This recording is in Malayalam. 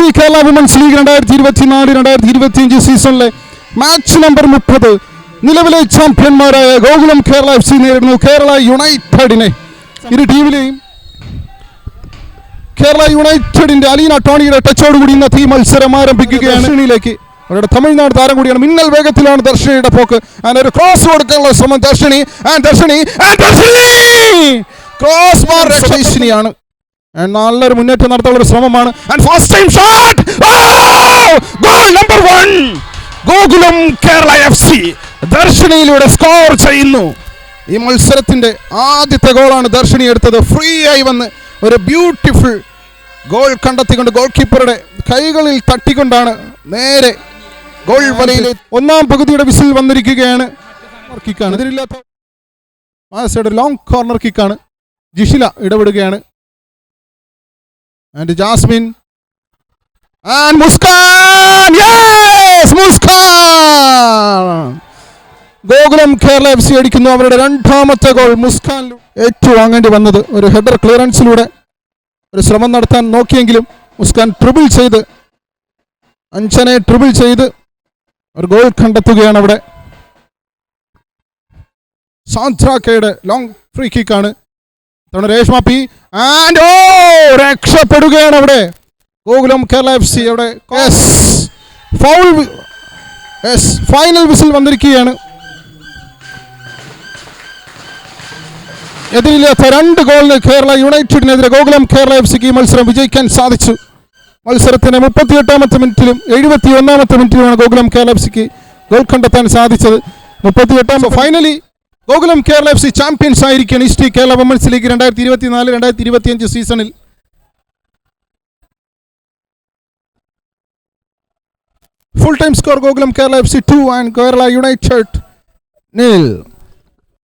ഈസ്റ്റ് കേരള വിമൻസ് ലീഗ് 2024-2025 സീസണിലെ മാച്ച് നമ്പർ 30 നിലവിലെ ചാമ്പ്യന്മാരായ ഗോകുലം കേരള FC നേരിടുന്നു കേരള യുണൈറ്റഡിനെ. ഇരു ടീമിലെയും കേരള യുണൈറ്റഡിന്റെ അലീന ടോണിയുടെ ടച്ചോടുകൂടി ഇന്നത്തെ ഈ മത്സരം ആരംഭിക്കുകയാണ്. ദർശനിയിലേക്ക് അവരുടെ തമിഴ്നാട് താരം കൂടിയാണ്. മിന്നൽ വേഗത്തിലാണ് ദർശനിയുടെ പോക്ക്. ഒരു ക്രോസ് കൊടുക്കാനുള്ള ശ്രമം ദർശനി ക്രോസ് ബാർ രക്ഷണിയാണ്. നല്ലൊരു മുന്നേറ്റം നടത്താനുള്ള ശ്രമമാണ്. ഗോകുലം കേരള FC ദർശനിയിലൂടെ സ്കോർ ചെയ്യുന്നു. ഈ മത്സരത്തിന്റെ ആദ്യത്തെ ഗോളാണ് ദർശനി എടുത്തത്. ഫ്രീ ആയി വന്ന് ഒരു ബ്യൂട്ടിഫുൾ ഗോൾ കണ്ടെത്തിക്കൊണ്ട് ഗോൾ കീപ്പറുടെ കൈകളിൽ തട്ടിക്കൊണ്ടാണ് നേരെ ഗോൾ വലയിൽ. ഒന്നാം പകുതിയുടെ വിസിൽ വന്നിരിക്കുകയാണ്. കിക്കാണ് ഇതിലില്ലാത്ത ലോങ് കോർണർ കിക്കാണ്. ജിഷില ഇടപെടുകയാണ്. And Jasmine and Muskan. Yes, Muskan. Gokulam Kerala FC അടിക്കുന്നു അവരുടെ രണ്ടാമത്തെ ഗോൾ. മുസ്കാൻ ഏറ്റുവാങ്ങേണ്ടി വന്നത് ഒരു ഹെഡർ ക്ലിയറൻസിലൂടെ ഒരു ശ്രമം നടത്താൻ നോക്കിയെങ്കിലും മുസ്കാൻ ട്രിബിൾ ചെയ്ത് അഞ്ചനെ ട്രിബിൾ ചെയ്ത് ഒരു ഗോൾ കണ്ടെത്തുകയാണ് അവിടെ. സാന്ദ്രാക്കയുടെ ലോങ് ഫ്രീ കിക്കാണ്. രേഷ്മ പി ആൻഡ് രക്ഷപ്പെടുകയാണ് അവിടെ ഗോകുലം കേരള FC. അവിടെ ഫൈനൽ വിസിൽ വന്നിരിക്കുകയാണ്. എതിരില്ലാത്ത 2 ഗോളിന് കേരള യുണൈറ്റഡിനെതിരെ ഗോകുലം കേരള FCക്ക് ഈ മത്സരം വിജയിക്കാൻ സാധിച്ചു. മത്സരത്തിന് 38-ാമത്തെ മിനിറ്റിലും 71-ാമത്തെ മിനിറ്റിലുമാണ് ഗോകുലം കേരള FCക്ക് ഗോൾ കണ്ടെത്താൻ സാധിച്ചത്. 38-ാം finally Gokulam Kerala FC champions ആയിരിക്കുകയാണ് ഈസ്റ്റ് കേരള വിമൻസ് ലീഗ് 2024-2025 സീസണിൽ. Full time score Gokulam Kerala FC 2 and Kerala United 0.